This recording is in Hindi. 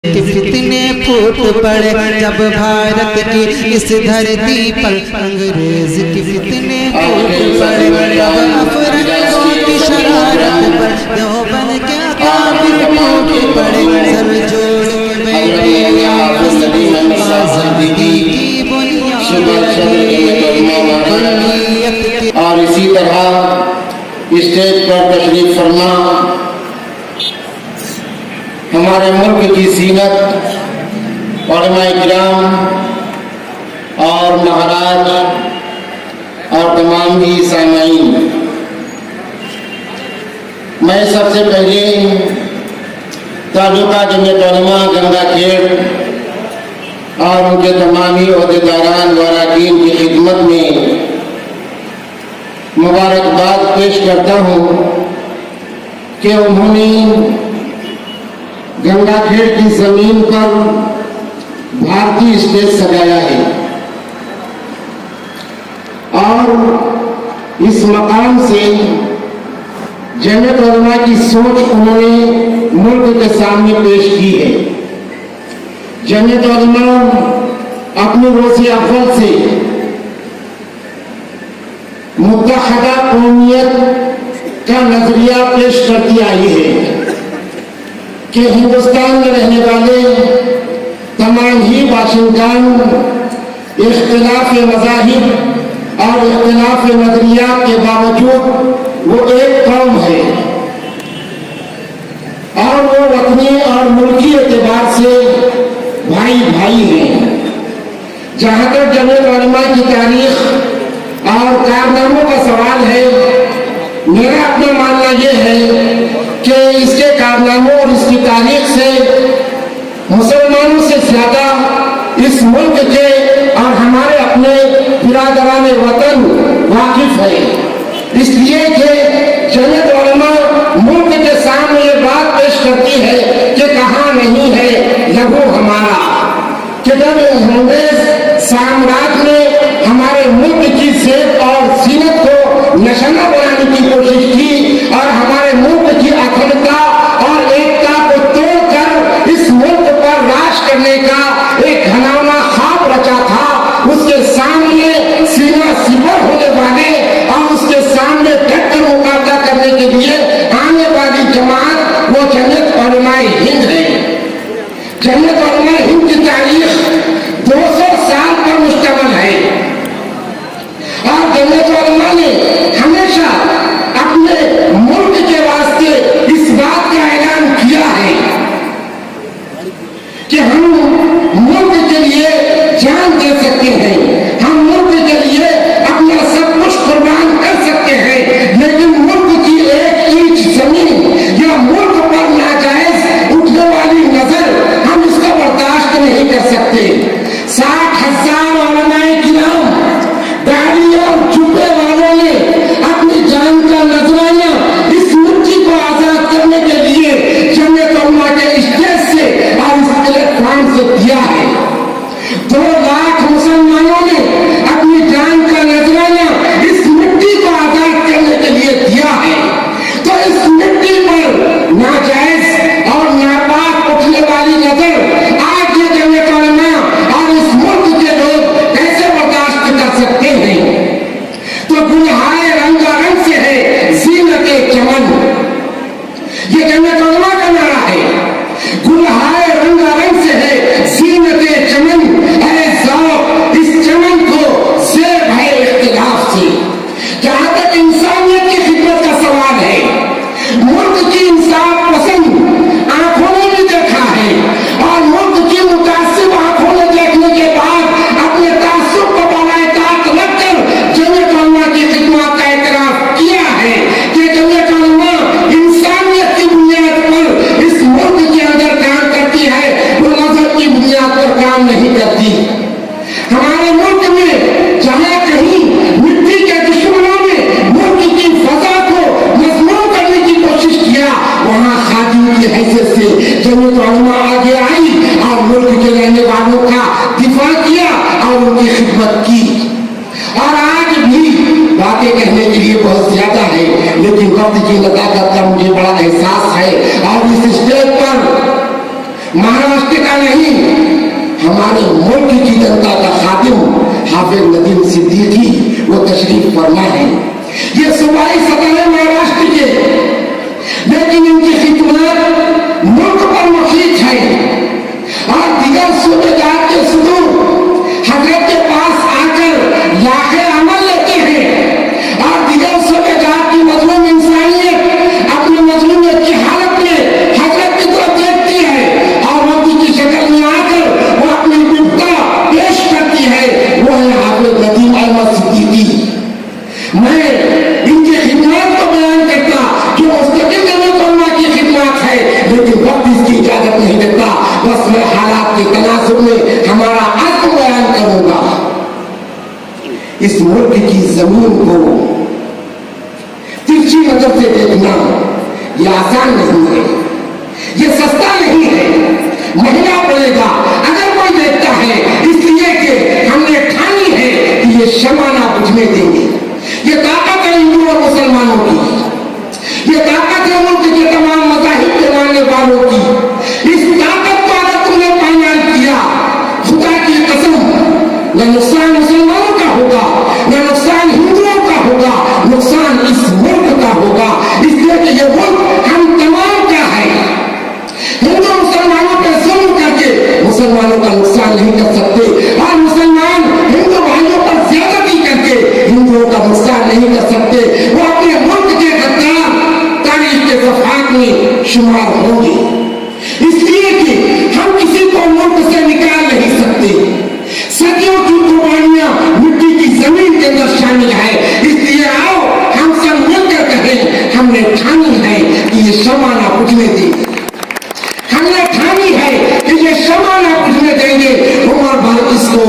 कि फितने फूट पड़े जब भारत की इस धरती पर अंग्रेज की फितने फूट पड़े जब अफरीकों की शरारत पर देवबंद के अकाबिर टूट पड़े सर जोड़ के बैठे आपस में आजादी की बुनियाद। और इसी तरह स्टेज पर तशरीफ फरमा हमारे मुल्क की सीनत उलमाए किराम और महाराज और तमाम ही सामाईन, मैं सबसे पहले तालुका जमीयत उलमा गंगाखेड़ और उनके तमाम ही ओहदेदारान व अरकान की खिदमत में मुबारकबाद पेश करता हूँ कि उन्होंने गंगाखेड़ की जमीन पर भारतीय स्टेज सजाया है और इस मकाम से जमीयत उलमा की सोच उन्होंने मुल्क के सामने पेश की है। जमीयत उलमा अपनी रोज़ी अव्वल से मुत्तहदा कौमियत का नजरिया पेश करती आई है कि हिंदुस्तान में रहने वाले तमाम ही बाशिंदान इख्तिलाफ मज़ाहिब और इख्तिलाफ नजरियात के बावजूद वो एक कौम है और वो वतनी और मुल्की एतबार से भाई भाई हैं। जहाँ तक जमीयत उलमा की तारीख और कारनामों का सवाल है, मेरा अपना मानना यह है कि इसके कारनामों और इसकी तारीख से मुसलमानों से ज्यादा इस मुल्क के और हमारे अपने बिरादरान वतन वाकिफ है। इसलिए कि जमीयत उलमा मुल्क के सामने ये बात पेश करती है कि कहाँ नहीं है लहू हमारा, कि जब अंग्रेज साम्राज्य ने हमारे मुल्क की सेहत और सीनत को निशाना बनाने की कोशिश की और हमारे मुल्क की अखंडता और एकता को तोड़कर इस मुल्क पर राज करने का एक घनाना ख्वाब रचा था, उसके सामने सीना सिपर होने वाले और उसके सामने डटकर मुकाबला करने के लिए आने वाली जमात वो जमीयत उलमा हिंद है। जमीयत उलमा हिंद की तारीख 200 साल पर मुश्तमिल है और जमीयत उलमा ने हमेशा अपने मुल्क के वास्ते इस बात का ऐलान किया है कि हम मुल्क के लिए जान दे सकते हैं, हम मुल्क के लिए अपना सब कुछ कुर्बान कर सकते हैं, लेकिन मुल्क की एक इंच जमीन या मुल्क पर नाजायज उठने वाली नजर हम इसको बर्दाश्त नहीं कर सकते। 60,000 उलमाए किराम दाढ़ी और जुब्बे वालों ने अपनी जान का नजराना इस मिट्टी को आजाद करने के लिए जमीयत उलमा के स्टेज से और इस प्लेटफॉर्म से दिया है। 2 लाख मुसलमानों ने अपनी जान का नजराना इस मिट्टी को आजाद करने के लिए दिया है। तो इस मिट्टी पर नाजायज और नापाक उठने वाली नजर आज ये जमीयत उलमा और इस मुल्क के लोग कैसे बर्दाश्त कर सकते हैं? तो गुलहार रंगारंग से है जीनत चमन, ये जमीयत उलमा का नारा है। गुलहार रंगारंग से है जीनत चमन, है ज़ौक़ इस चमन को ज़ेब है इख्तिलाफ से। जहाँ तक इंसानियत की खिदमत का सवाल है, मुल्क की इंसाफ पसंद आंखों ने भी देखा है और मुल्क की मुतासिब आंखों ने देखने के बाद अपने तासुब को बनाए ताक रखकर जमीयत उलमा की खिदमत का इकरार किया है कि जमीयत उलमा इंसानियत की बुनियाद पर इस मुल्क के अंदर काम करती है, वो नजर की बुनियाद पर काम नहीं करती। हमारे मुल्क में जहाँ कहीं मिट्टी के दुश्मनों ने मुल्क की फजा को मजमून करने की कोशिश किया, वहाँ खादिम की हैसियत से जमीयत उलमा आगे आई और मुल्क के रहने वालों का दिफा किया और उनकी खिदमत की। और आज भी बातें कहने के लिए बहुत ज्यादा है, लेकिन वक्त की नज़ाकत का मुझे बड़ा एहसास है और इस स्टेज पर महाराष्ट्र का नहीं, हमारे मुल्क की जनता का खादिम हाफिज नदीम सिद्दीकी वो तशरीफ फरमा है। ये सूबाई सदर है महाराष्ट्र के, लेकिन इनकी खिदमत मुल्क पर मुखीत है और दिगर सूबेदार के सुदूर हजरत के पास आकर लाखे अमल लेते हैं और दिगर सूबेदार की मजलूम इंसानियत अपनी मजलूमियत की हालत में हजरत की तरफ देखती है और मोदी की शक्ल में आकर वो अपनी विपदा पेश करती है। वो है हाफिज नदीम अहमद सिद्दीकी। मैं इनकी खिदमत को बयान करता कि मुस्तकिल जमीन की खिदमत है, लेकिन वक्त इसकी इजाजत नहीं देता। बस मैं हालात के तनाजुर में हमारा अर्थ बयान करूंगा। इस मुल्क की जमीन को तिरछी नजर से देखना यह आसान नहीं है, यह सस्ता नहीं है, महंगा पड़ेगा अगर कोई देखता है, इसलिए कि हमने ठानी है कि ये शमा ना बुझने देंगे। ये ताकत है हिंदू और मुसलमानों की, ये ताकत है मुल्क के तमाम मज़ाहिब के मानने वालों की। इस ताकत को अगर तुमने पायमाल किया, खुदा की कसम, न नुकसान मुसलमानों का होगा, न नुकसान हिंदुओं का होगा, नुकसान इस मुल्क का होगा। इसलिए कि ये मुल्क हम तमाम का है। हिंदू मुसलमानों पर जुल्म करके मुसलमानों का नुकसान नहीं कर सकते और मुसलमान हिंदू भाइयों पर ज्यादती करके हिंदुओं का नुकसान नहीं कर सकते। वो अपने मुल्क के गद्दार तारीख के सफात में शुमार होंगे। इसलिए कि हम किसी को मुल्क से निकाल नहीं सकते। सदियों की कुर्बानियां मिट्टी की जमीन के अंदर शामिल है। इसलिए आओ हम सब मिलकर कहें, हमने ठानी है कि ये शमा ना बुझने देंगे, हमने ठानी है कि ये शमा ना बुझने देंगे। उमर भाई इसको